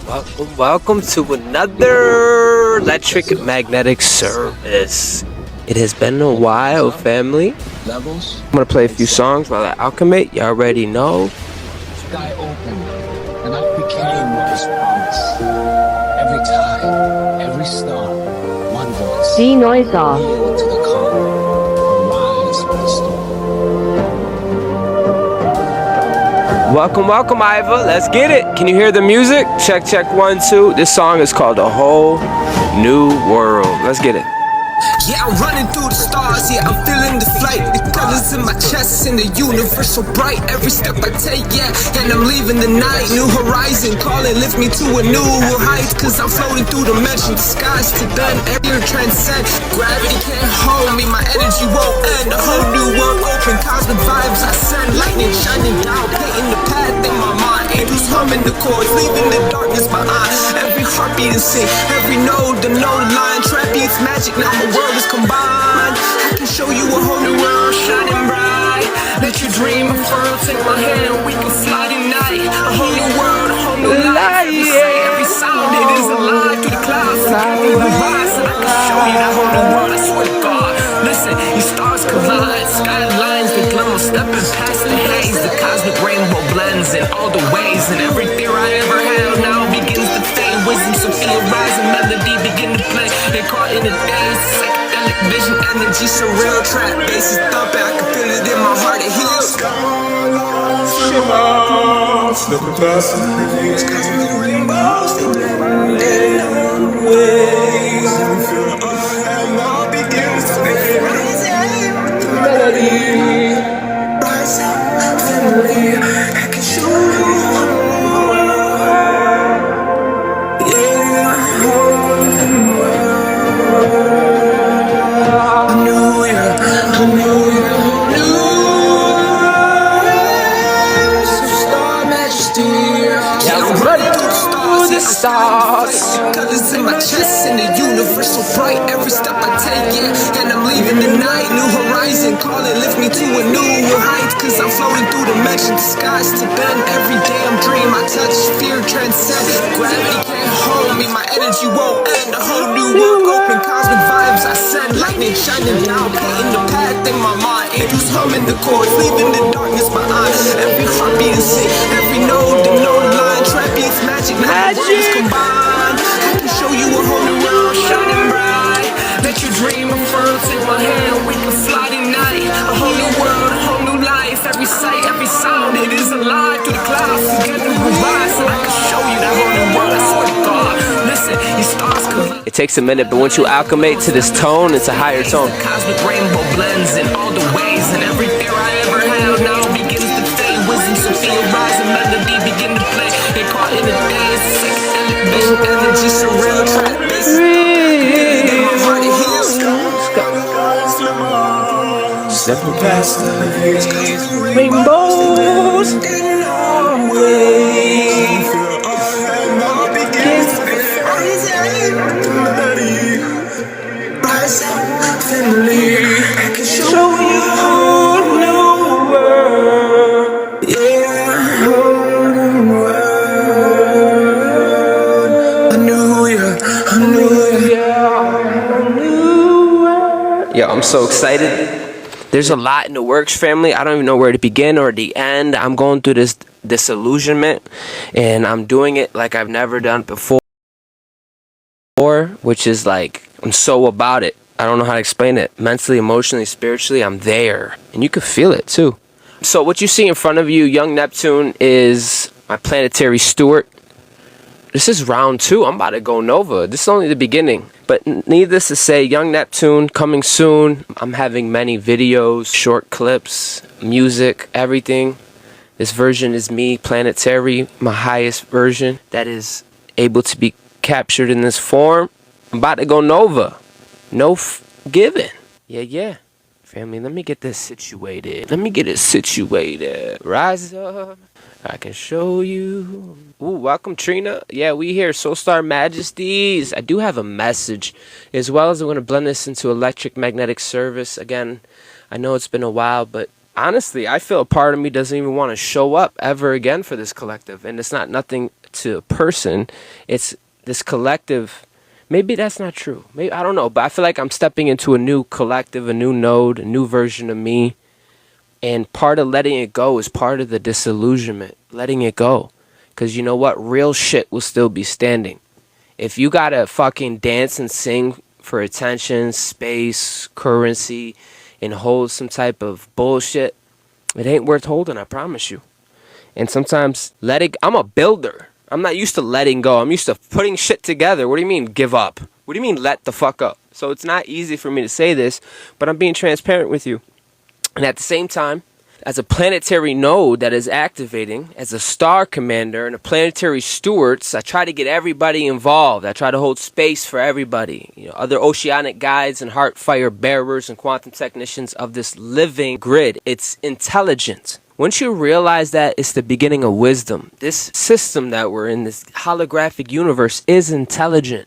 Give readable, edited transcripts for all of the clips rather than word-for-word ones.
Welcome to another Electromagnetic Service. It has been a while, family. I'm gonna play a few songs while I alchemate. You already know. Sky opened, and I became what was promised. Every tide, every star, one voice. D noise off. Yield to the calm, arise with the storm. Welcome, Iva. Let's get it. Can you hear the music? Check, 1, 2. This song is called A Whole New World. Let's get it. Yeah, I'm running through the stars, yeah, I'm feeling the flight. The colors in my chest in the universe so bright. Every step I take, yeah, and I'm leaving the night. New horizon, calling, lift me to a new height. Cause I'm floating through dimensions, skies to bend, air transcend. Gravity can't hold me, my energy won't end. A whole new world open, cosmic vibes I send. Lightning shining down, painting the path in my mind. Angels humming the chords, leaving the darkness behind. Every heartbeat is sync, every node, the node line. Trap beats magic, now my world is combined. I can show you a whole new world shining bright. Let your dream unfurl, take my hand, we can fly tonight. A whole new world, a whole new life. Every sight, every sound, it is alive through the clouds. Through the rise, and I can show you that whole new world, I swear to God. Listen, these stars collide, skylines that glimmer, stepping past the haze. The cosmic rainbow blends in all the ways, and every fear I ever held now begins to fade. Wisdom, Sophia, rising melody begin to play. They caught in the days, psychedelic vision, energy, surreal trap. Bass is thumping, I can feel it in my heart, it heals. Slipping past the waves, cosmic rainbows, they blend in ways. And we feel and all begins to fade. Rising melody, rising family. I can show you. Stars, colors in my chest in the universe so bright. Every step I take, yeah, and I'm leaving the night. New horizon, calling, lift me to a new height. Cause I'm floating through dimensions, skies to bend. Every damn dream I touch, fear transcend. Gravity can't hold me, my energy won't end. A whole new world open, cosmic vibes I send. Lightning shining down, painting the path in my mind. Angels humming the chords, leaving the darkness behind. Every heartbeat is sick, every node, the node line. Trap beats magic, magic combined. I can show you a whole new world shining bright. Let your dream unfurl, take my hand, we can fly tonight. A whole new world, a whole new life. Every sight, every sound, it is alive through the clouds. Together we rise, and I can show you that whole new world. I swear to God. Listen, these stars collide. It takes a minute, but once you alchemate to this tone, it's a higher tone. The cosmic rainbow blends in all the ways, and every fear I ever held now begins to fade. Wisdom, Sophia, rising melody begin to play. They caught in the days, psychedelic vision, energy, surreal trap. Stepping past the Rainbows. I can show you a new world. Yeah, whole new world. A new year, a new year, a new world. Yo, I'm so excited. There's a lot in the works, family. I don't even know where to begin or the end. I'm going through this disillusionment, and I'm doing it like I've never done before, which is like, I'm so about it. I don't know how to explain it. Mentally, emotionally, spiritually, I'm there. And you can feel it, too. So what you see in front of you, young Neptune, is my Planetary Steward. This is round 2. I'm about to go Nova. This is only the beginning. But needless to say, young Neptune coming soon. I'm having many videos, short clips, music, everything. This version is me, Planetary, my highest version that is able to be captured in this form. I'm about to go Nova. No giving. Yeah. Family, let me get this situated. Rise up. I can show you. Ooh, welcome, Trina. Yeah, we here, Soulstar Majesties. I do have a message, as well as I'm going to blend this into Electromagnetic Service. Again, I know it's been a while, but honestly, I feel a part of me doesn't even want to show up ever again for this collective. And it's not nothing to a person. It's this collective. Maybe that's not true. Maybe, I don't know, but I feel like I'm stepping into a new collective, a new node, a new version of me. And part of letting it go is part of the disillusionment, letting it go. Because you know what? Real shit will still be standing. If you gotta fucking dance and sing for attention, space, currency, and hold some type of bullshit, it ain't worth holding, I promise you. And sometimes I'm a builder. I'm not used to letting go. I'm used to putting shit together. What do you mean give up? What do you mean let the fuck up? So it's not easy for me to say this, but I'm being transparent with you. And at the same time, as a planetary node that is activating, as a star commander and a planetary stewards, I try to get everybody involved. I try to hold space for everybody. You know, other oceanic guides and heart fire bearers and quantum technicians of this living grid. It's intelligent. Once you realize that, it's the beginning of wisdom. This system that we're in, this holographic universe, is intelligent.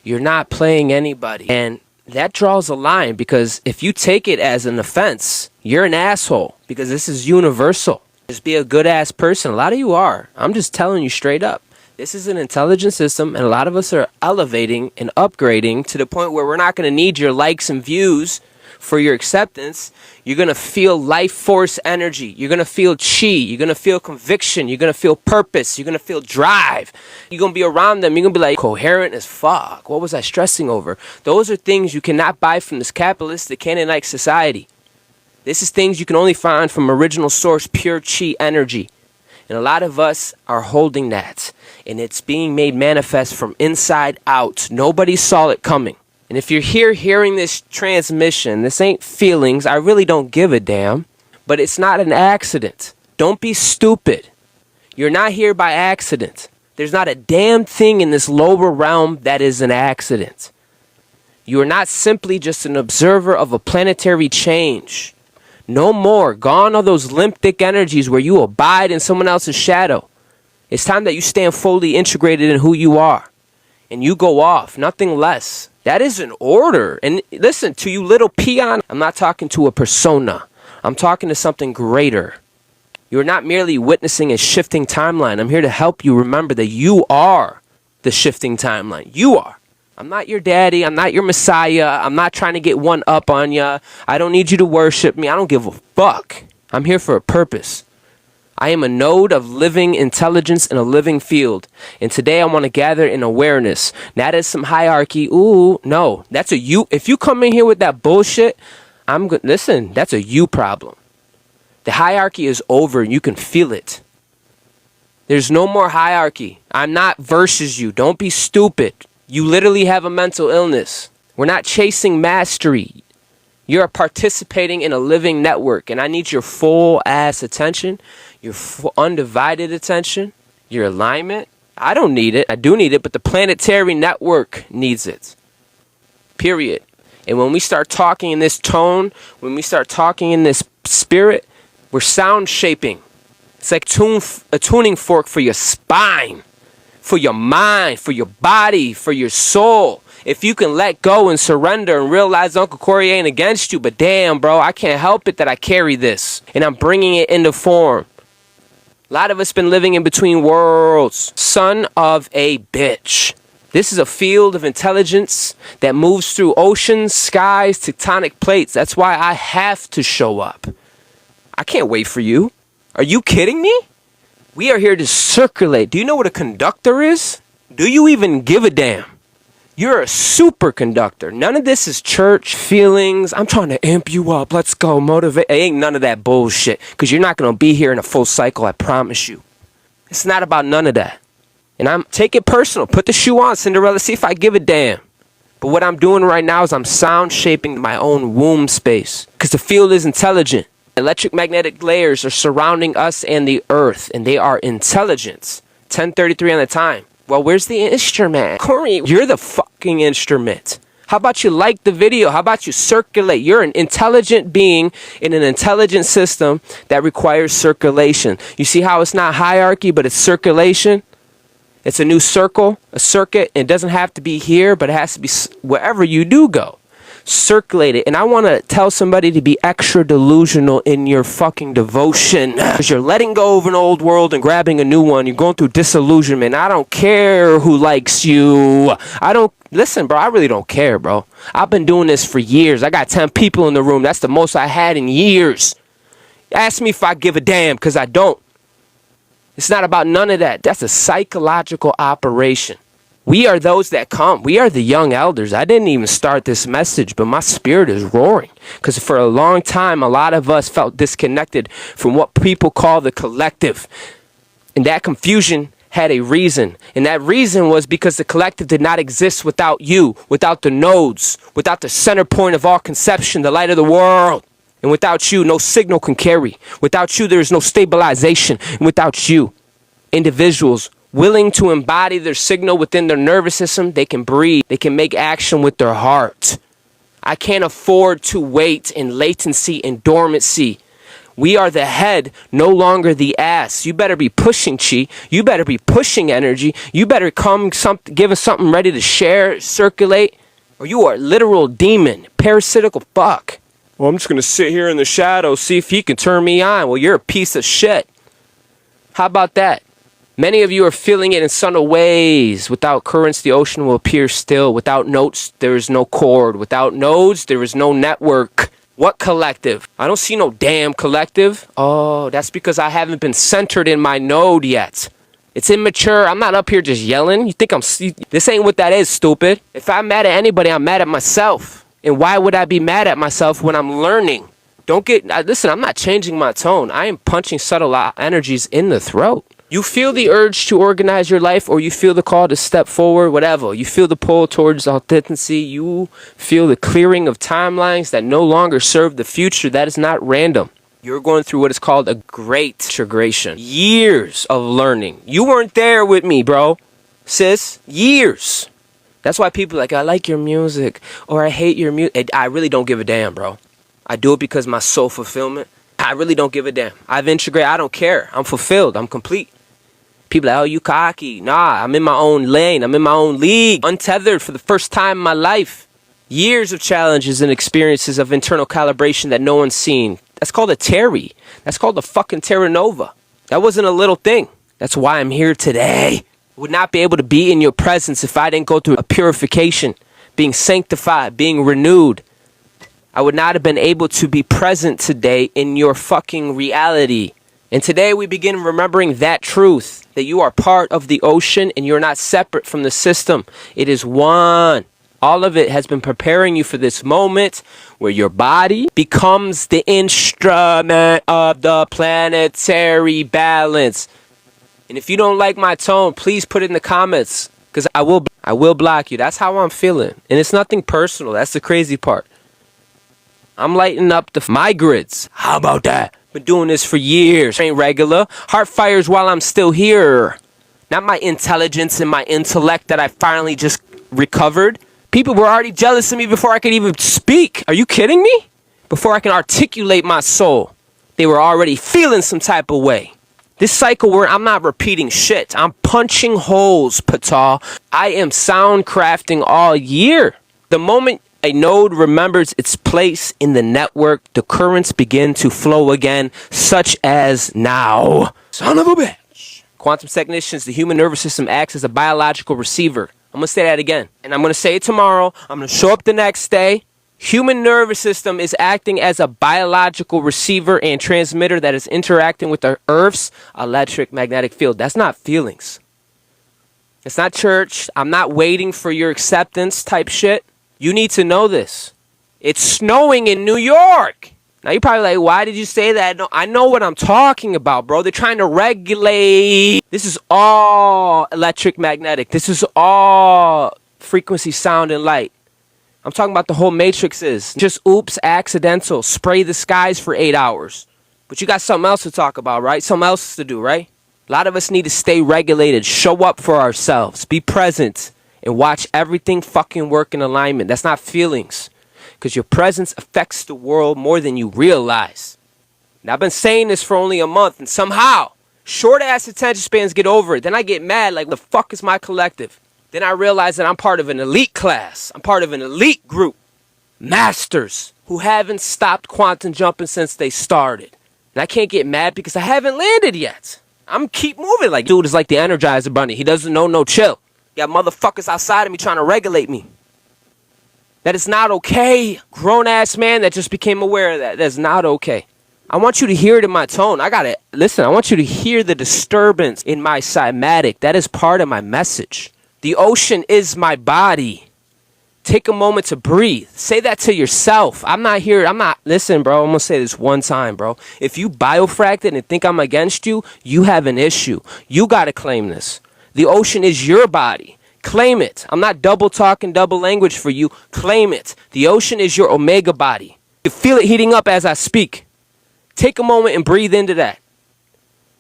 You're not playing anybody. And that draws a line, because if you take it as an offense, you're an asshole, because this is universal. Just be a good ass person. A lot of you are. I'm just telling you straight up. This is an intelligent system, and a lot of us are elevating and upgrading to the point where we're not going to need your likes and views for your acceptance. You're going to feel life force energy. You're going to feel chi. You're going to feel conviction. You're going to feel purpose. You're going to feel drive. You're going to be around them. You're going to be like, coherent as fuck. What was I stressing over? Those are things you cannot buy from this capitalistic Canaanite society. This is things you can only find from original source, pure chi energy. And a lot of us are holding that. And it's being made manifest from inside out. Nobody saw it coming. And if you're here hearing this transmission, this ain't feelings. I really don't give a damn. But it's not an accident. Don't be stupid. You're not here by accident. There's not a damn thing in this lower realm that is an accident. You are not simply just an observer of a planetary change. No more. Gone are those limp dick energies where you abide in someone else's shadow. It's time that you stand fully integrated in who you are. And you go off. Nothing less. That is an order. And listen, to you little peon, I'm not talking to a persona. I'm talking to something greater. You're not merely witnessing a shifting timeline. I'm here to help you remember that you are the shifting timeline. You are. I'm not your daddy. I'm not your messiah. I'm not trying to get one up on you. I don't need you to worship me. I don't give a fuck. I'm here for a purpose. I am a node of living intelligence in a living field. And today I want to gather in awareness. That is some hierarchy. Ooh, no. That's a you. If you come in here with that bullshit, listen, that's a you problem. The hierarchy is over and you can feel it. There's no more hierarchy. I'm not versus you. Don't be stupid. You literally have a mental illness. We're not chasing mastery. You're participating in a living network, and I need your full ass attention, your undivided attention, your alignment. I don't need it. I do need it, but the planetary network needs it. Period. And when we start talking in this tone, when we start talking in this spirit, we're sound shaping. It's like a tuning fork for your spine, for your mind, for your body, for your soul. If you can let go and surrender and realize Uncle Corey ain't against you, but damn, bro, I can't help it that I carry this and I'm bringing it into form. A lot of us been living in between worlds. Son of a bitch. This is a field of intelligence that moves through oceans, skies, tectonic plates. That's why I have to show up. I can't wait for you. Are you kidding me? We are here to circulate. Do you know what a conductor is? Do you even give a damn? You're a superconductor. None of this is church feelings. I'm trying to amp you up. Let's go. Motivate. It ain't none of that bullshit. Because you're not going to be here in a full cycle. I promise you. It's not about none of that. And take it personal. Put the shoe on, Cinderella. See if I give a damn. But what I'm doing right now is I'm sound shaping my own womb space. Because the field is intelligent. Electromagnetic layers are surrounding us and the earth. And they are intelligence. 10:33 on the time. Well, where's the instrument? Corey, you're the fucking instrument. How about you like the video? How about you circulate? You're an intelligent being in an intelligent system that requires circulation. You see how it's not hierarchy, but it's circulation? It's a new circle, a circuit. It doesn't have to be here, but it has to be wherever you do go. circulate it. And I want to tell somebody to be extra delusional in your fucking devotion. Because you're letting go of an old world and grabbing a new one. You're going through disillusionment. I don't care who likes you. Listen, bro, I really don't care, bro. I've been doing this for years. I got 10 people in the room. That's the most I had in years. Ask me if I give a damn, because I don't. It's not about none of that. That's a psychological operation. We are those that come. We are the young elders. I didn't even start this message, but my spirit is roaring. Because for a long time, a lot of us felt disconnected from what people call the collective. And that confusion had a reason. And that reason was because the collective did not exist without you, without the nodes, without the center point of all conception, the light of the world. And without you, no signal can carry. Without you, there is no stabilization. And without you, individuals willing to embody their signal within their nervous system, they can breathe. They can make action with their heart. I can't afford to wait in latency and dormancy. We are the head, no longer the ass. You better be pushing chi. You better be pushing energy. You better give us something ready to share, circulate, or you are a literal demon, parasitical fuck. Well, I'm just going to sit here in the shadows, see if he can turn me on. Well, you're a piece of shit. How about that? Many of you are feeling it in subtle ways. Without currents, the ocean will appear still. Without notes, there is no chord. Without nodes, there is no network. What collective? I don't see no damn collective. Oh, that's because I haven't been centered in my node yet. It's immature. I'm not up here just yelling. You think this ain't what that is, stupid. If I'm mad at anybody, I'm mad at myself. And why would I be mad at myself when I'm learning? Listen, I'm not changing my tone. I am punching subtle energies in the throat. You feel the urge to organize your life, or you feel the call to step forward, whatever. You feel the pull towards authenticity. You feel the clearing of timelines that no longer serve the future. That is not random. You're going through what is called a great integration. Years of learning. You weren't there with me, bro. Sis, years. That's why people are like, I like your music, or I hate your music. I really don't give a damn, bro. I do it because my soul fulfillment. I really don't give a damn. I've integrated. I don't care. I'm fulfilled. I'm complete. People are like, oh, you cocky. Nah, I'm in my own lane. I'm in my own league. Untethered for the first time in my life. Years of challenges and experiences of internal calibration that no one's seen. That's called a Terry. That's called a fucking Terra Nova. That wasn't a little thing. That's why I'm here today. Would not be able to be in your presence if I didn't go through a purification, being sanctified, being renewed. I would not have been able to be present today in your fucking reality. And today we begin remembering that truth, that you are part of the ocean and you're not separate from the system. It is one. All of it has been preparing you for this moment where your body becomes the instrument of the planetary balance. And if you don't like my tone, please put it in the comments, because I will block you. That's how I'm feeling. And it's nothing personal. That's the crazy part. I'm lighting up my grids. How about that? Been doing this for years. Ain't regular. Heart fires while I'm still here. Not my intelligence and my intellect that I finally just recovered. People were already jealous of me before I could even speak. Are you kidding me? Before I can articulate my soul, they were already feeling some type of way. This cycle where I'm not repeating shit. I'm punching holes, Patal. I am sound crafting all year. The moment a node remembers its place in the network, the currents begin to flow again, such as now. Son of a bitch. Quantum technicians, the human nervous system acts as a biological receiver. I'm going to say that again. And I'm going to say it tomorrow. I'm going to show up the next day. Human nervous system is acting as a biological receiver and transmitter that is interacting with the Earth's electromagnetic field. That's not feelings. It's not church. I'm not waiting for your acceptance type shit. You need to know this. It's snowing in New York. Now you're probably like, why did you say that? No, I know what I'm talking about, bro. They're trying to regulate. This is all electromagnetic. This is all frequency, sound, and light. I'm talking about the whole matrix is. Just oops, accidental. Spray the skies for 8 hours. But you got something else to talk about, right? Something else to do, right? A lot of us need to stay regulated. Show up for ourselves. Be present. And watch everything fucking work in alignment. That's not feelings. Because your presence affects the world more than you realize. Now, I've been saying this for only a month, and somehow, short-ass attention spans get over it. Then I get mad, like, the fuck is my collective? Then I realize that I'm part of an elite class. I'm part of an elite group. masters who haven't stopped quantum jumping since they started. And I can't get mad because I haven't landed yet. I'm keep moving. Like, dude is like the Energizer Bunny. He doesn't know no chill. Got motherfuckers outside of me trying to regulate me. That is not okay. Grown-ass man that just became aware of that. That's not okay. I want you to hear it in my tone. Listen, I want you to hear the disturbance in my somatic. That is part of my message. The ocean is my body. Take a moment to breathe. Say that to yourself. Listen, bro, I'm going to say this one time, bro. If you biofracted and think I'm against you, you have an issue. You got to claim this. The ocean is your body. Claim it. I'm not double talking, double language for you. Claim it. The ocean is your omega body. You feel it heating up as I speak. Take a moment and breathe into that.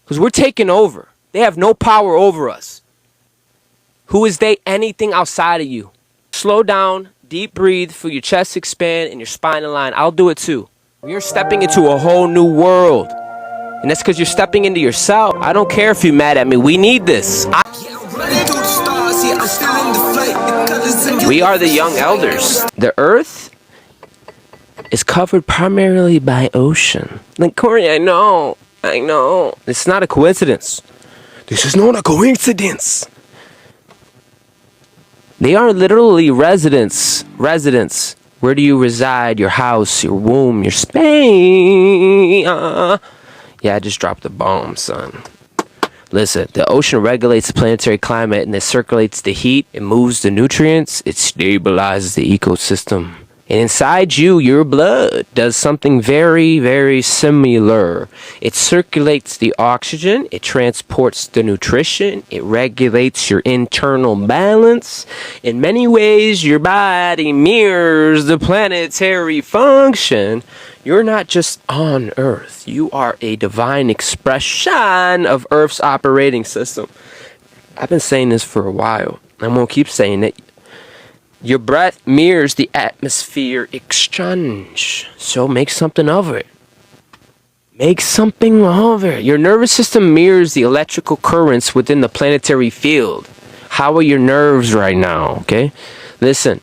Because we're taking over. They have no power over us. Who is they? Anything outside of you. Slow down, deep breathe, feel your chest expand and your spine align. I'll do it too. You're stepping into a whole new world. And that's because you're stepping into yourself. I don't care if you're mad at me. We need this. We are the young elders. The earth is covered primarily by ocean. Like, Corey, I know. It's not a coincidence. This is not a coincidence. They are literally residents. Where do you reside? Your house, your womb, your space. Yeah, I just dropped a bomb, son. Listen, the ocean regulates the planetary climate and it circulates the heat. It moves the nutrients. It stabilizes the ecosystem. And inside you, your blood does something very, very similar. It circulates the oxygen. It transports the nutrition. It regulates your internal balance. In many ways, your body mirrors the planetary function. You're not just on Earth. You are a divine expression of Earth's operating system. I've been saying this for a while. I'm going to keep saying it. Your breath mirrors the atmosphere exchange. So make something of it. Your nervous system mirrors the electrical currents within the planetary field. How are your nerves right now? Okay? Listen.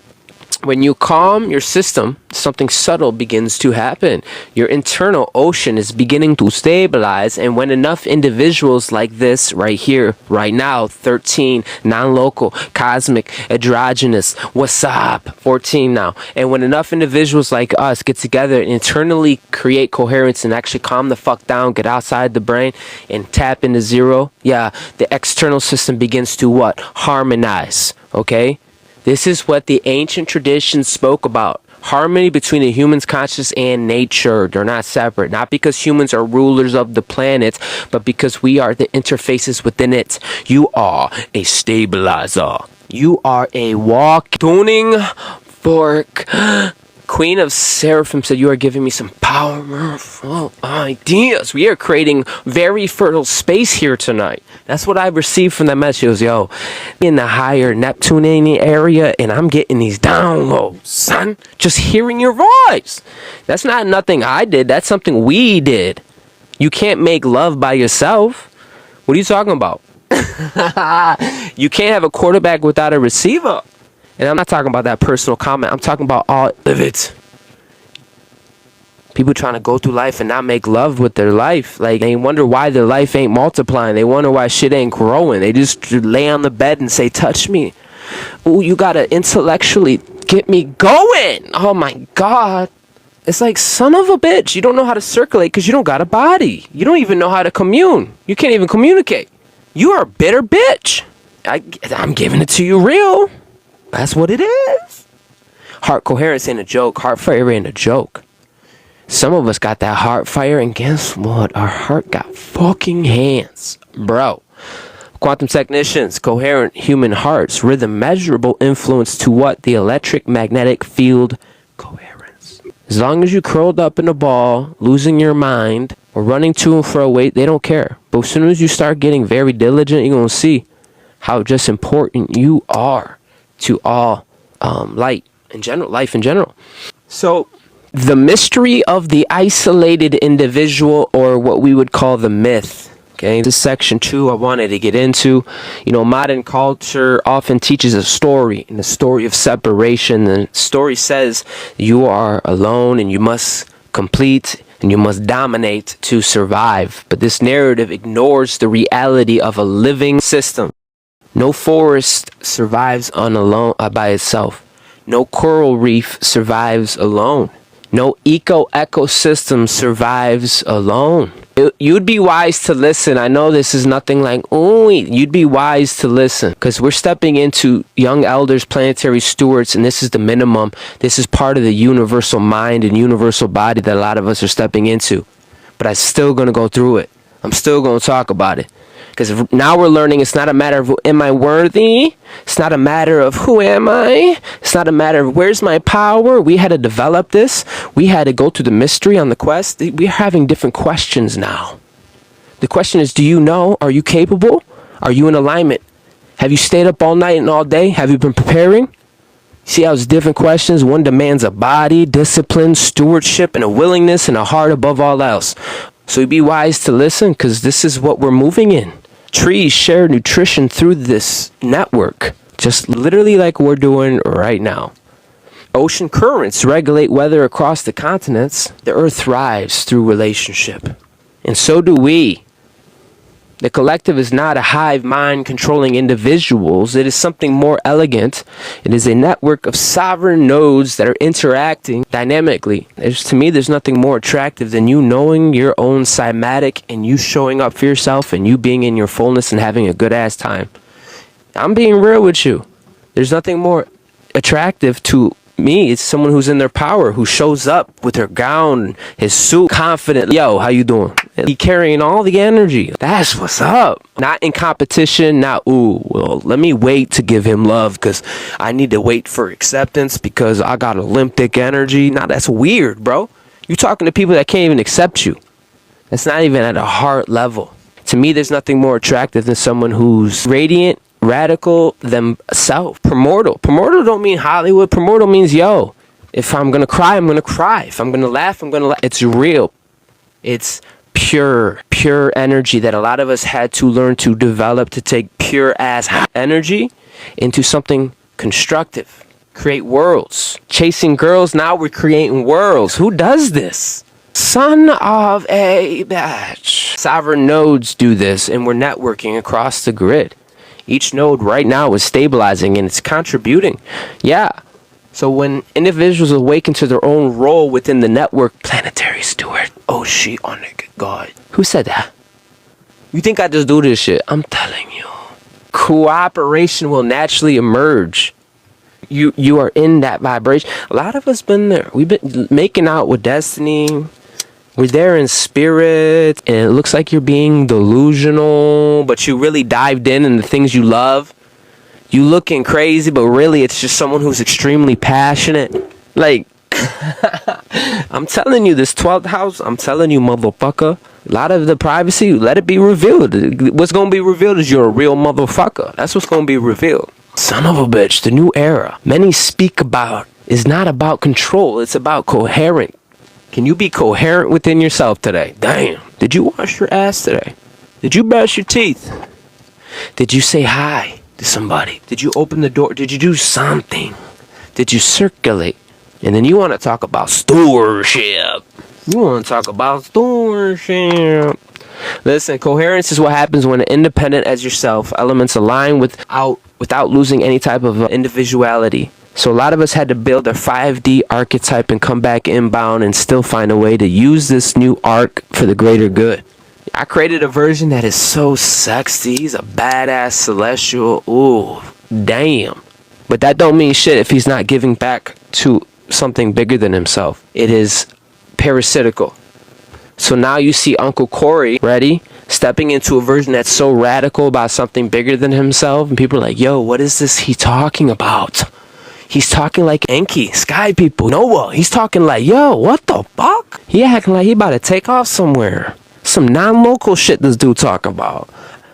When you calm your system, something subtle begins to happen. Your internal ocean is beginning to stabilize, and when enough individuals like this right here, right now, 13, non-local, cosmic, androgynous, what's up, 14 now, and when enough individuals like us get together and internally create coherence and actually calm the fuck down, get outside the brain, and tap into zero, yeah, the external system begins to what? Harmonize, okay? This is what the ancient traditions spoke about. Harmony between the human's conscious and nature. They're not separate. Not because humans are rulers of the planet, but because we are the interfaces within it. You are a stabilizer. You are a walk tuning fork. Queen of Seraphim said, you are giving me some powerful ideas. We are creating very fertile space here tonight. That's what I received from that message. It was, yo, in the higher Neptunian area, and I'm getting these downloads, son. Just hearing your voice. That's not nothing I did. That's something we did. You can't make love by yourself. What are you talking about? You can't have a quarterback without a receiver. And I'm not talking about that personal comment. I'm talking about all of it. People trying to go through life and not make love with their life. Like, they wonder why their life ain't multiplying. They wonder why shit ain't growing. They just lay on the bed and say, touch me. Ooh, you gotta intellectually get me going. Oh my God. It's like, son of a bitch. You don't know how to circulate because you don't got a body. You don't even know how to commune. You can't even communicate. You are a bitter bitch. I'm giving it to you real. That's what it is. Heart coherence ain't a joke. Heart fire ain't a joke. Some of us got that heart fire, and guess what? Our heart got fucking hands. Bro. Quantum technicians, coherent human hearts, rhythm, measurable influence to what? The electromagnetic field coherence. As long as you curled up in a ball, losing your mind, or running to and fro, wait, they don't care. But as soon as you start getting very diligent, you're going to see how just important you are to all light in general, life in general. So the mystery of the isolated individual, or what we would call the myth, Okay, this is section 2 I wanted to get into. You know, modern culture often teaches a story, and the story of separation. The story says you are alone and you must complete and you must dominate to survive. But this narrative ignores the reality of a living system. No forest survives by itself. No coral reef survives alone. No ecosystem survives alone. You'd be wise to listen. I know this is nothing like, ooh, you'd be wise to listen. Because we're stepping into young elders, planetary stewards, and this is the minimum. This is part of the universal mind and universal body that a lot of us are stepping into. But I'm still going to go through it. I'm still going to talk about it. Because now we're learning it's not a matter of am I worthy? It's not a matter of who am I? It's not a matter of where's my power? We had to develop this. We had to go through the mystery on the quest. We're having different questions now. The question is, do you know? Are you capable? Are you in alignment? Have you stayed up all night and all day? Have you been preparing? See how it's different questions? One demands a body, discipline, stewardship, and a willingness and a heart above all else. So be wise to listen, because this is what we're moving in. Trees share nutrition through this network, just literally like we're doing right now. Ocean currents regulate weather across the continents. The earth thrives through relationship. And so do we. The collective is not a hive mind controlling individuals. It is something more elegant. It is a network of sovereign nodes that are interacting dynamically. To me, there's nothing more attractive than you knowing your own somatic and you showing up for yourself and you being in your fullness and having a good ass time. I'm being real with you. There's nothing more attractive to me. It's someone who's in their power, who shows up with her gown, his suit, confident. Yo, how you doing? He carrying all the energy. That's what's up. Not in competition. Not, ooh, well, let me wait to give him love because I need to wait for acceptance because I got Olympic energy. Nah, that's weird, bro. You're talking to people that can't even accept you. That's not even at a heart level. To me, there's nothing more attractive than someone who's radiant, radical themselves. Primordial. Primordial don't mean Hollywood. Primordial means, yo, if I'm going to cry, I'm going to cry. If I'm going to laugh, I'm going to laugh. It's real. It's pure energy that a lot of us had to learn to develop, to take pure ass energy into something constructive. Create worlds. Chasing girls, now we're creating worlds. Who does this? Son of a bitch. Sovereign nodes do this, and we're networking across the grid. Each node right now is stabilizing and it's contributing. Yeah. So when individuals awaken to their own role within the network, planetary steward. Oh shit, oh nigga, God. Who said that? You think I just do this shit? I'm telling you. Cooperation will naturally emerge. You are in that vibration. A lot of us been there. We've been making out with destiny. We're there in spirit, and it looks like you're being delusional, but you really dived in the things you love. You looking crazy, but really it's just someone who's extremely passionate. Like, I'm telling you, this 12th house, I'm telling you, motherfucker, a lot of the privacy, let it be revealed. What's going to be revealed is you're a real motherfucker. That's what's going to be revealed. Son of a bitch, the new era many speak about is not about control. It's about coherent. Can you be coherent within yourself today? Damn. Did you wash your ass today? Did you brush your teeth? Did you say hi to somebody? Did you open the door? Did you do something? Did you circulate? And then you want to talk about stewardship. You want to talk about stewardship. Listen, coherence is what happens when independent as yourself elements align without losing any type of individuality. So a lot of us had to build a 5D archetype and come back inbound and still find a way to use this new arc for the greater good. I created a version that is so sexy. He's a badass celestial. Ooh, damn. But that don't mean shit if he's not giving back to something bigger than himself. It is parasitical. So now you see Uncle Corey, ready, stepping into a version that's so radical about something bigger than himself. And people are like, yo, what is this he talking about? He's talking like Enki, Sky People, Noah. He's talking like, yo, what the fuck? He acting like he about to take off somewhere. Some non-local shit this dude talking about.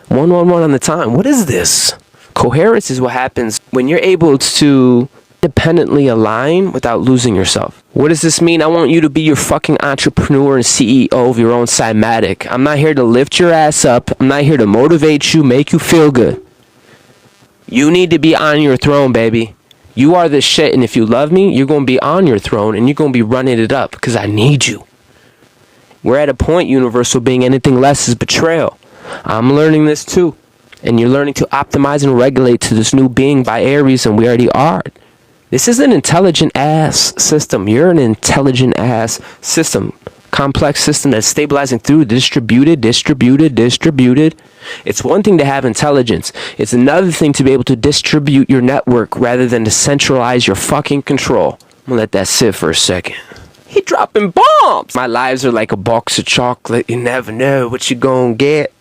111 on the time. What is this? Coherence is what happens when you're able to independently align without losing yourself. What does this mean? I want you to be your fucking entrepreneur and CEO of your own Somatic. I'm not here to lift your ass up. I'm not here to motivate you, make you feel good. You need to be on your throne, baby. You are the shit, and if you love me, you're going to be on your throne, and you're going to be running it up, because I need you. We're at a point, universal being, anything less is betrayal. I'm learning this too. And you're learning to optimize and regulate to this new being by Aries, and we already are. This is an intelligent ass system. You're an intelligent ass system. Complex system that's stabilizing through distributed. It's one thing to have intelligence. It's another thing to be able to distribute your network rather than to centralize your fucking control. I'm gonna let that sit for a second. He dropping bombs. My lives are like a box of chocolate. You never know what you gonna get.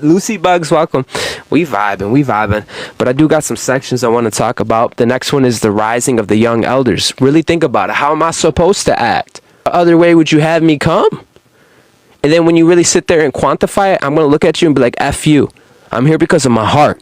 Lucy Bugs, welcome. We vibing. But I do got some sections I want to talk about. The next one is the rising of the young elders. Really think about it. How am I supposed to act? The other way would you have me come? And then when you really sit there and quantify it, I'm going to look at you and be like, F you. I'm here because of my heart.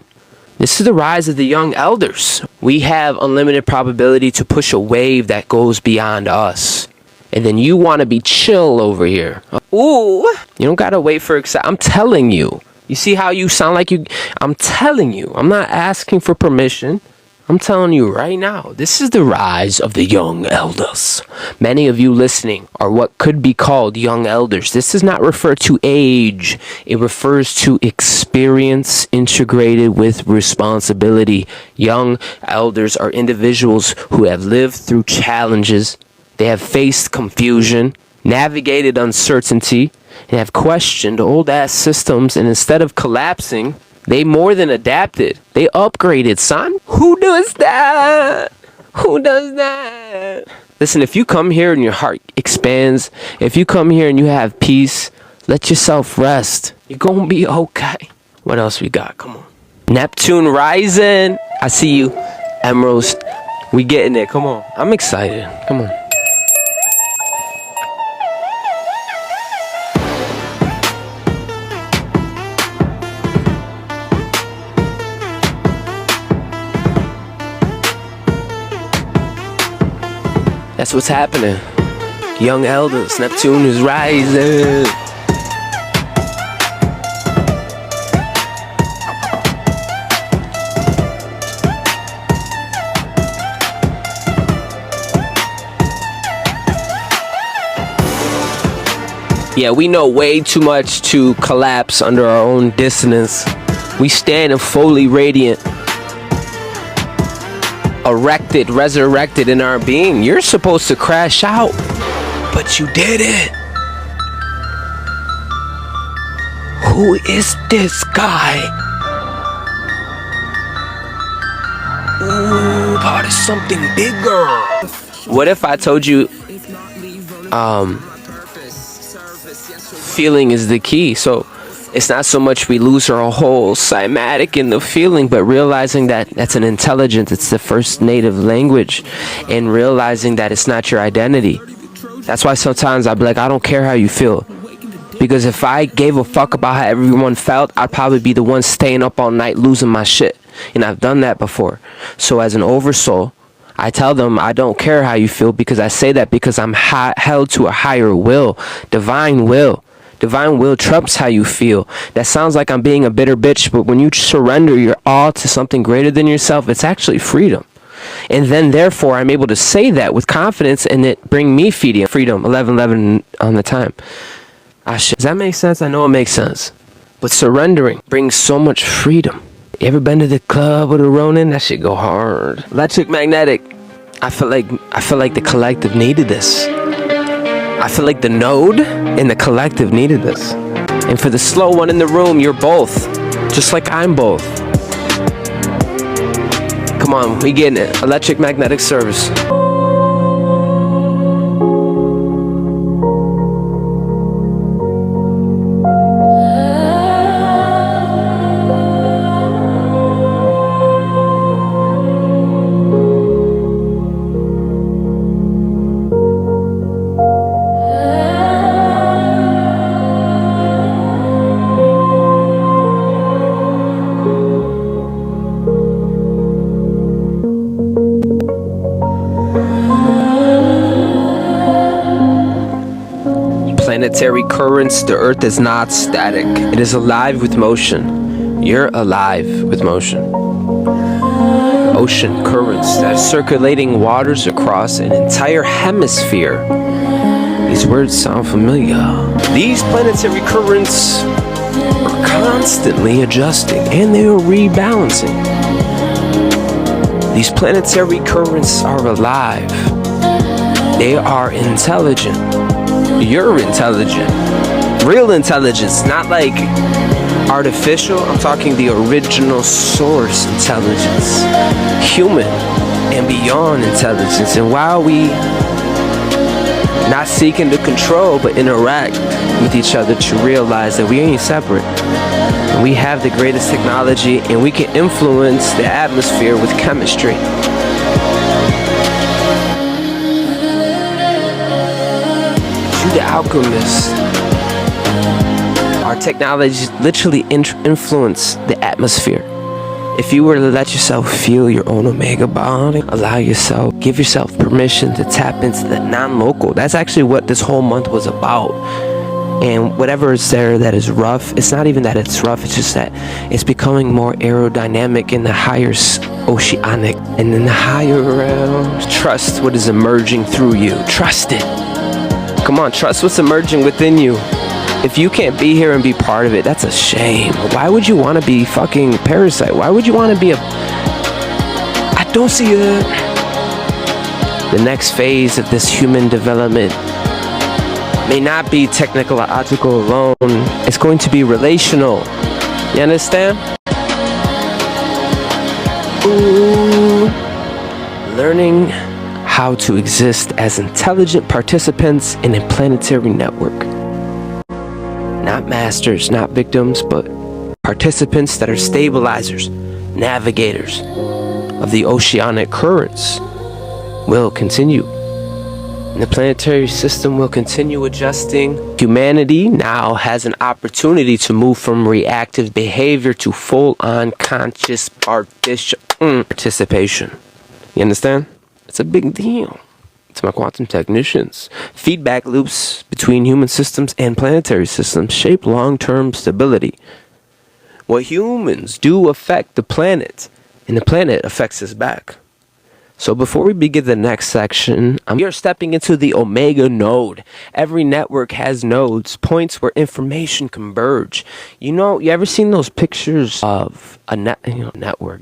This is the rise of the young elders. We have unlimited probability to push a wave that goes beyond us. And then you want to be chill over here. Ooh, you don't got to wait for I'm telling you. You see how you sound like you... I'm telling you. I'm not asking for permission. I'm telling you right now. This is the rise of the young elders. Many of you listening are what could be called young elders. This does not refer to age. It refers to experience integrated with responsibility. Young elders are individuals who have lived through challenges. They have faced confusion, navigated uncertainty, and have questioned old-ass systems, and instead of collapsing, they more than adapted. They upgraded, son. Who does that? Who does that? Listen, if you come here and your heart expands, if you come here and you have peace, let yourself rest. You're gonna be okay. What else we got? Come on. Neptune rising. I see you. Emeralds. We getting it. Come on. I'm excited. Come on. That's what's happening. Young elders, Neptune is rising. Yeah, we know way too much to collapse under our own dissonance. We stand in fully radiant, erected, resurrected in our being. You're supposed to crash out, but you did it. Who is this guy? Ooh, part of something bigger. What if I told you, feeling is the key? So it's not so much we lose our whole Somatic in the feeling, but realizing that that's an intelligence, it's the first native language, and realizing that it's not your identity. That's why sometimes I'd be like, I don't care how you feel. Because if I gave a fuck about how everyone felt, I'd probably be the one staying up all night losing my shit. And I've done that before. So as an oversoul, I tell them I don't care how you feel, because I say that because I'm held to a higher will, divine will. Divine will trumps how you feel. That sounds like I'm being a bitter bitch, but when you surrender your all to something greater than yourself, it's actually freedom. And then therefore I'm able to say that with confidence, and it bring me freedom 11:11 on the time. Does that make sense? I know it makes sense. But surrendering brings so much freedom. You ever been to the club with a Ronin? That shit go hard. Electromagnetic. I feel like the collective needed this. I feel like the node and the collective needed this. And for the slow one in the room, you're both. Just like I'm both. Come on, we getting it. Electromagnetic service. planetary currents, the Earth is not static. It is alive with motion. You're alive with motion. Ocean currents that are circulating waters across an entire hemisphere. These words sound familiar. These planetary currents are constantly adjusting and they are rebalancing. These planetary currents are alive. They are intelligent. You're intelligent. Real intelligence, not like artificial. I'm talking the original source intelligence. Human and beyond intelligence. And while we not seeking to control but interact with each other to realize that we ain't separate. And we have the greatest technology and we can influence the atmosphere with chemistry. The alchemists, our technologies literally influence the atmosphere. If you were to let yourself feel your own omega bond, allow yourself, give yourself permission to tap into the non-local. That's actually what this whole month was about. And whatever is there that is rough, it's not even that it's rough, it's just that it's becoming more aerodynamic in the higher oceanic and in the higher realms. Trust what is emerging through you. Trust it. Come on, trust what's emerging within you. If you can't be here and be part of it, that's a shame. Why would you want to be fucking parasite? Why would you want to be I don't see it. The next phase of this human development may not be technological alone. It's going to be relational. You understand? Ooh. Learning how to exist as intelligent participants in a planetary network. Not masters, not victims, but participants that are stabilizers, navigators of the oceanic currents will continue. And the planetary system will continue adjusting. Humanity now has an opportunity to move from reactive behavior to full-on conscious participation. You understand? It's a big deal to my quantum technicians. Feedback loops between human systems and planetary systems shape long-term stability. What humans do affect the planet, and the planet affects us back. So before we begin the next section, we are stepping into the Omega node. Every network has nodes, points where information converge. You know, you ever seen those pictures of a network,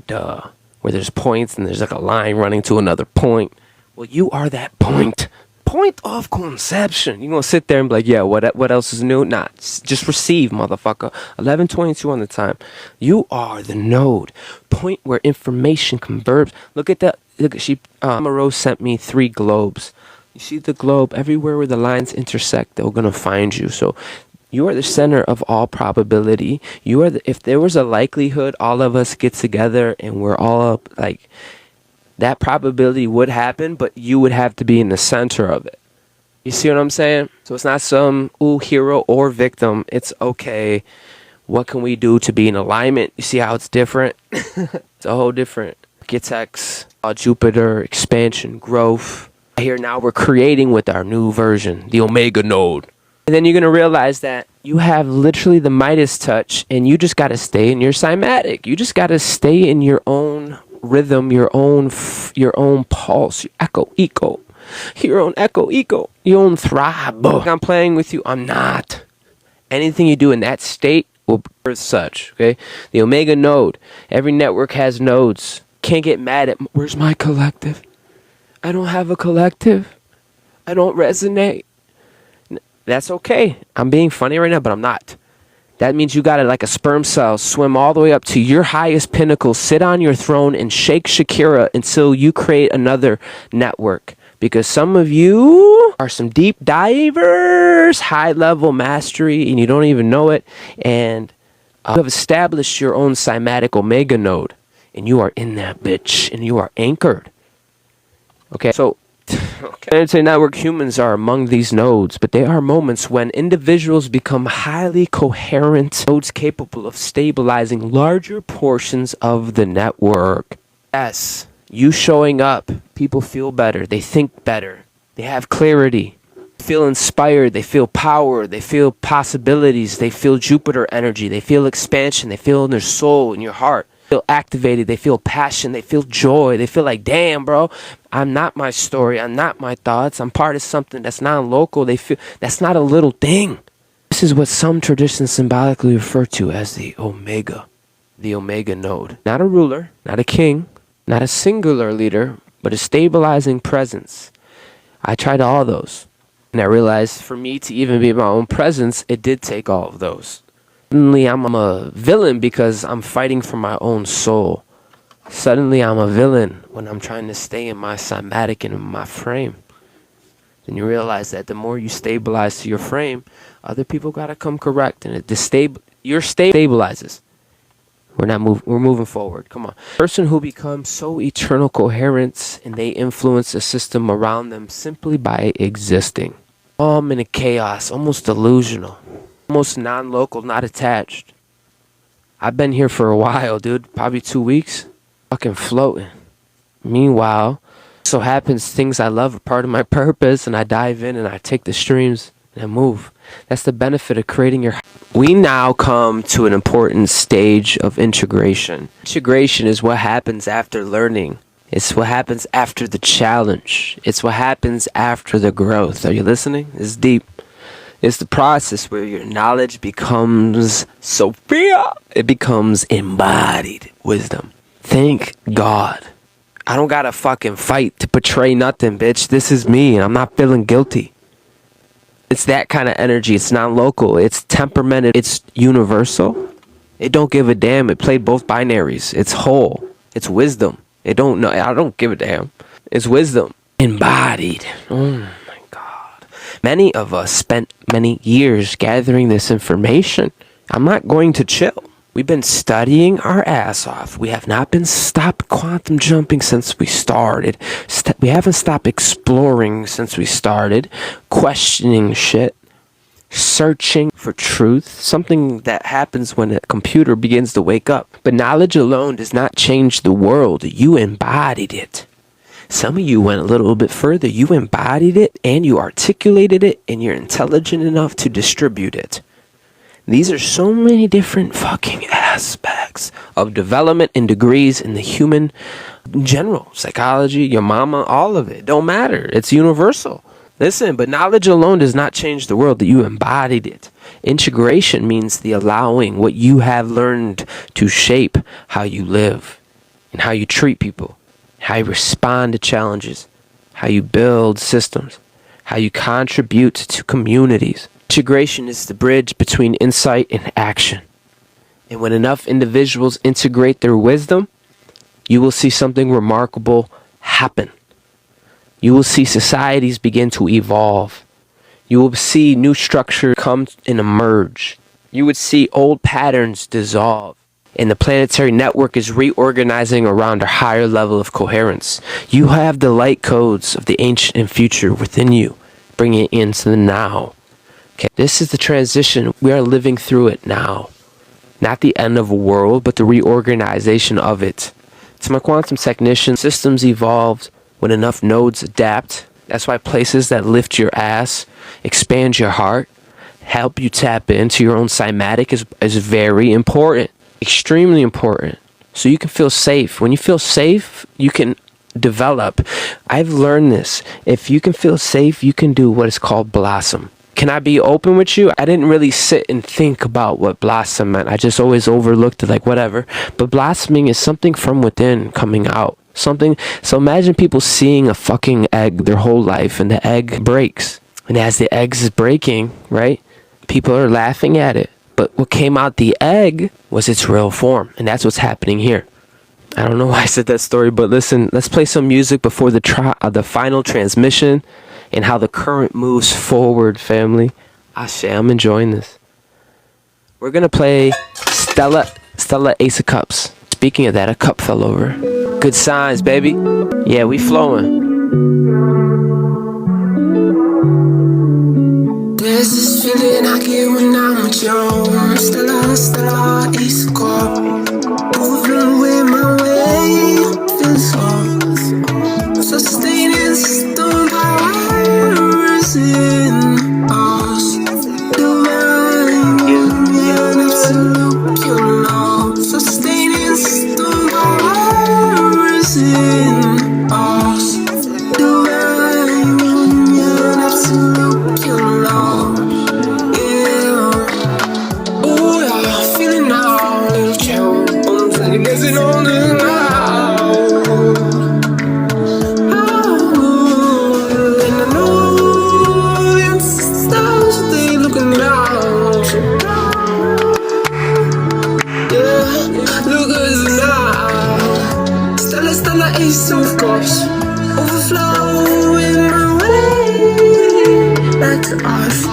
where there's points and there's like a line running to another point? Well, you are that point. Point of conception. You're going to sit there and be like, yeah, what else is new? Nah, just receive, motherfucker. 11:22 on the time. You are the node. Point where information converges. Look at that. Look, Amaro sent me 3 globes. You see the globe? Everywhere where the lines intersect, they're going to find you. So you are the center of all probability. You are if there was a likelihood all of us get together and we're all up, like, that probability would happen, but you would have to be in the center of it. You see what I'm saying? So it's not some hero or victim. It's okay. What can we do to be in alignment? You see how it's different? It's a whole different architects, Jupiter, expansion, growth. Here now we're creating with our new version, the Omega node. And then you're going to realize that you have literally the Midas touch, and you just got to stay in your Somatic. You just got to stay in your own rhythm, your own pulse, your echo, your own echo, your own throb. I'm playing with you. I'm not. Anything you do in that state will birth such. Okay, the Omega node. Every network has nodes. Can't get mad at. Where's my collective? I don't have a collective. I don't resonate. That's okay. I'm being funny right now, but I'm not. That means you got to, like a sperm cell, swim all the way up to your highest pinnacle, sit on your throne, and shake Shakira until you create another network. Because some of you are some deep divers, high-level mastery, and you don't even know it. And you have established your own Somatic Omega node. And you are in that bitch, and you are anchored. Okay, so Planetary network humans are among these nodes, but there are moments when individuals become highly coherent nodes capable of stabilizing larger portions of the network. Yes, you showing up, people feel better, they think better, they have clarity. feel inspired, they feel power, they feel possibilities, they feel Jupiter energy, they feel expansion, they feel in their soul, in your heart. They feel activated, they feel passion, they feel joy, they feel like, damn, bro, I'm not my story, I'm not my thoughts, I'm part of something that's non-local. They feel that's not a little thing. This is what some traditions symbolically refer to as the Omega node. Not a ruler, not a king, not a singular leader, but a stabilizing presence. I tried all those. And I realized for me to even be my own presence, it did take all of those. Suddenly I'm a villain because I'm fighting for my own soul. Suddenly I'm a villain when I'm trying to stay in my somatic and in my frame. Then you realize that the more you stabilize to your frame, other people gotta come correct, and it stabilizes. We're moving forward. Come on. Person who becomes so eternal coherence and they influence the system around them simply by existing. I'm in a chaos, almost delusional, almost non-local, not attached. I've been here for a while, dude. Probably 2 weeks. Fucking floating. Meanwhile, so happens things I love are part of my purpose, and I dive in and I take the streams and I move. That's the benefit of creating your... We now come to an important stage of integration. Integration is what happens after learning. It's what happens after the challenge. It's what happens after the growth. Are you listening? It's deep. It's the process where your knowledge becomes Sophia. It becomes embodied wisdom. Thank God. I don't gotta fucking fight to portray nothing, bitch. This is me, and I'm not feeling guilty. It's that kind of energy. It's non-local. It's temperamented. It's universal. It don't give a damn. It played both binaries. It's whole. It's wisdom. It don't know. I don't give a damn. It's wisdom. Embodied. Oh my God. Many of us spent many years gathering this information. I'm not going to chill. We've been studying our ass off. We have not been stopped quantum jumping since we started. We haven't stopped exploring since we started. Questioning shit. Searching for truth. Something that happens when a computer begins to wake up. But knowledge alone does not change the world. You embodied it. Some of you went a little bit further. You embodied it and you articulated it and you're intelligent enough to distribute it. These are so many different fucking aspects of development and degrees in the human in general. Psychology, your mama, all of it. Don't matter. It's universal. Listen, but knowledge alone does not change the world. That you embodied it. Integration means the allowing what you have learned to shape how you live and how you treat people, how you respond to challenges, how you build systems, how you contribute to communities. Integration is the bridge between insight and action. And when enough individuals integrate their wisdom, you will see something remarkable happen. You will see societies begin to evolve. You will see new structure come and emerge. You would see old patterns dissolve. And the planetary network is reorganizing around a higher level of coherence. You have the light codes of the ancient and future within you, bringing it into the now. Okay, this is the transition. We are living through it now. Not the end of a world, but the reorganization of it. To my quantum technician, systems evolved when enough nodes adapt. That's why places that lift your ass, expand your heart, help you tap into your own somatic is very important. Extremely important. So you can feel safe. When you feel safe, you can develop. I've learned this. If you can feel safe, you can do what is called blossom. Can I be open with you? I didn't really sit and think about what blossom meant. I just always overlooked it, like whatever. But blossoming is something from within coming out. Something. So imagine people seeing a fucking egg their whole life and the egg breaks. And as the egg is breaking, right, people are laughing at it. But what came out the egg was its real form. And that's what's happening here. I don't know why I said that story, but listen, let's play some music before the final transmission. And how the current moves forward, family. I'm enjoying this. We're going to play Stella Ace of Cups. Speaking of that, a cup fell over. Good signs, baby. Yeah, we flowing. There's this feeling I get when I'm with you. Stella, Ace of Cups. Moving with my way. Feeling so. Sustaining system power. In on the east of course. Overflowing my way back to us.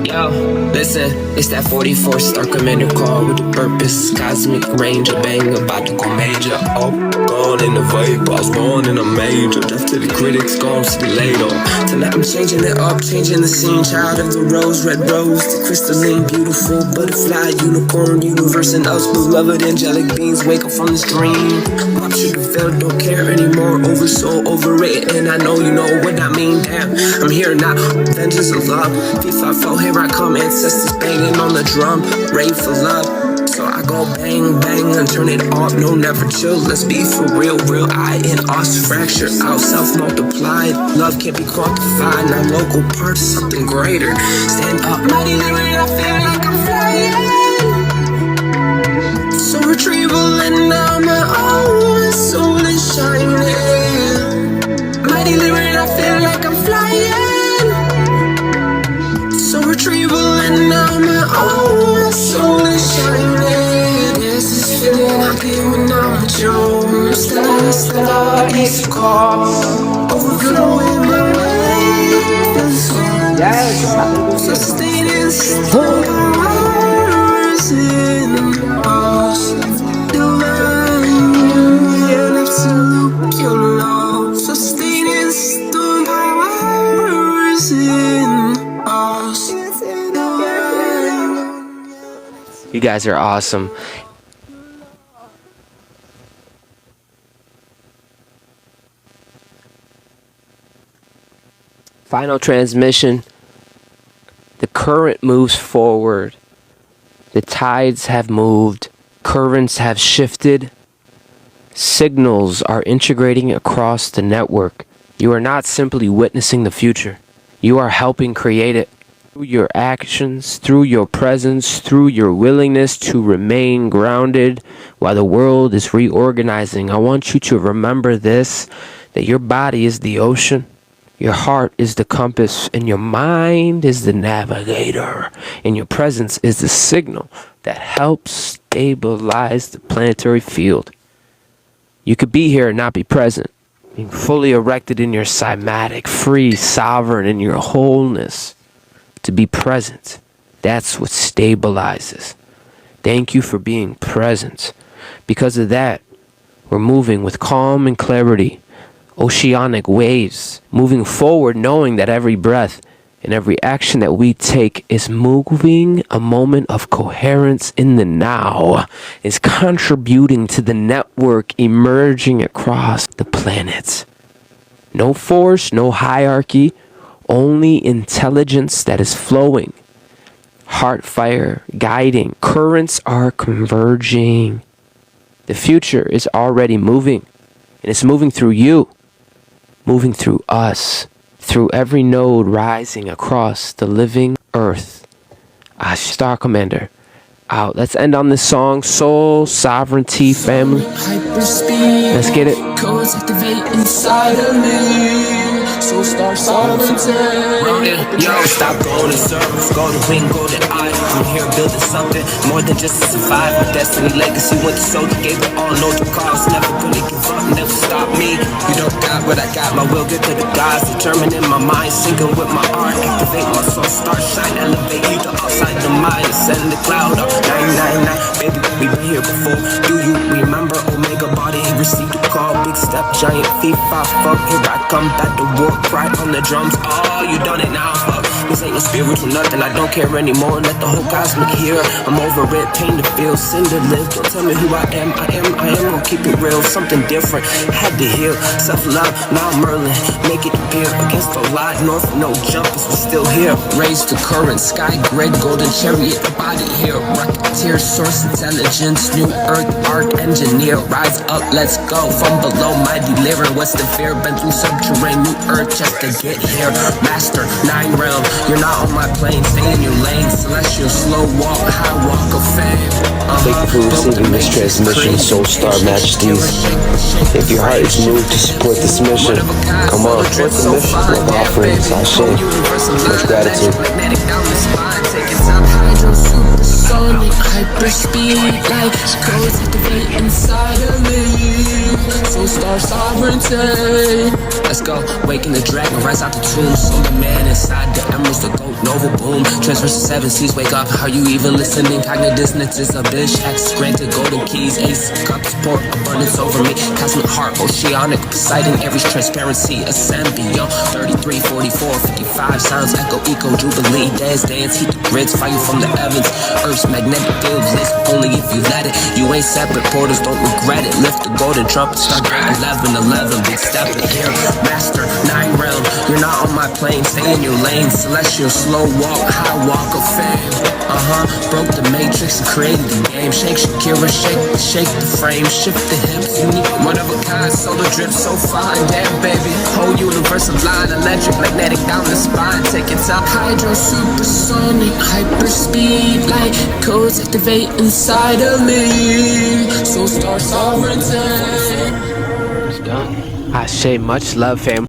Yo, listen, it's that 44 StarCommander call with a purpose. Cosmic range, a bang, about to go major. Oh, gone in the vape, I was born in a major. Death to the critics, gone to be later. Tonight I'm changing it up, changing the scene. Child of the rose, red rose, the crystalline, beautiful butterfly, unicorn, universe and us. Beloved angelic beings, wake up from this dream. Pop sugar filled, don't care anymore. Over soul, overrated, and I know you know what I mean. Damn, I'm here now, vengeance of love. V54, here I come, ancestors banging on the drum, ready for love. So I go bang, bang, and turn it off, no, never chill. Let's be for real, real I in us, fractured out, self-multiplied. Love can't be quantified, not local parts, something greater. Stand up, mighty lyric, I feel like I'm flying. So retrieval, and now my own soul is shining. Mighty lyric, I feel like I'm flying. So retrieval, and now my own soul is shining. There's this feeling I get when I'm with you. Stella, it's a call. Overflowing my way. Yes. Sustaining stars in us. Divine, absolute pure love. Sustaining stars in us. You guys are awesome. Final transmission. The current moves forward. The tides have moved. Currents have shifted. Signals are integrating across the network. You are not simply witnessing the future. You are helping create it. Through your actions, through your presence, through your willingness to remain grounded while the world is reorganizing. I want you to remember this, that your body is the ocean, your heart is the compass, and your mind is the navigator, and your presence is the signal that helps stabilize the planetary field. You could be here and not be present, being fully erected in your somatic, free, sovereign in your wholeness. To be present, that's what stabilizes. Thank you for being present. Because of that, we're moving with calm and clarity, oceanic waves, moving forward knowing that every breath and every action that we take is moving a moment of coherence in the now, is contributing to the network emerging across the planet. No force, no hierarchy, only intelligence that is flowing. Heart fire guiding. Currents are converging. The future is already moving. And it's moving through you. Moving through us. Through every node rising across the living earth. StarCommander out. Let's end on this song. Soul, sovereignty, family. Let's get it. Codes activate inside of me. So start sovereignty. Yo, stop going in circles. Go to wing, go to eye. I'm here building something more than just to survive. My destiny legacy went to soldier, gave it all, no the cost. Never really give up, never stop me. You don't got what I got, my will get to the gods. Determined in my mind, sinking with my art. Activate my soul, start shine, elevate you to outside the mind. Send the cloud up, 999. Baby, we've been here before. Do you remember Omega body? He received a call, big step, giant feet, 5 fuck. Here I come back to war, cry on the drums. Oh, you done it now, fuck. This ain't no spiritual nothing, I don't care anymore. Let the whole cosmic hear. I'm over it, pain to feel, sin to live. Don't tell me who I am, gonna keep it real. Something different, had to heal. Self-love, now Merlin, make it appear. Against the lie, north, no jumpers, we're still here. Raised to current, sky grid, golden chariot, the body here. Rocketeer, source intelligence, new earth, art, engineer. Rise up, let's go, from below, mighty lyric. What's the fear, been through subterranean, new earth just to get here. Master, 9 realm, you're not on my plane, stay in your lane. Celestial, slow walk, high walk of fame. Thank you for receiving this transmission, Soul Star Majesties. If your heart is moved to support this mission, come on, support the mission. Love offerings, Hashem. Much gratitude. Hyperspeed, like codes activate inside of me. So star sovereignty. Let's go, waking the dragon, rise out the tomb. Solar man inside the emeralds, the gold nova boom. Transverse the seven seas, wake up, are you even listening? Cognitive dissonance is a bitch, X granted, golden keys. Ace, cups, pour abundance over me. Cosmic heart, oceanic, Poseidon, Aries, transparency. Ascend beyond 33, 44, 55. Sounds echo, eco, jubilee. Dance, heat the grids, fire from the heavens. Earth's magnetic field list, only if you let it. You ain't separate portals, don't regret it. Lift the golden trumpet, start 11, big step in here. Master, 9 realm, you're not on my plane. Stay in your lane, celestial, slow walk, high walk of fame. Broke the matrix and created the game. Shake Shakira, shake the frame, shift the hips. Unique, one of a kind, solar drip, so fine. Damn baby, whole universe of line. Electric, magnetic down the spine. Take it up, hydro, supersonic, hyperspeed. Light codes activate inside of me. So star sovereignty. It's done. I say much love, fam.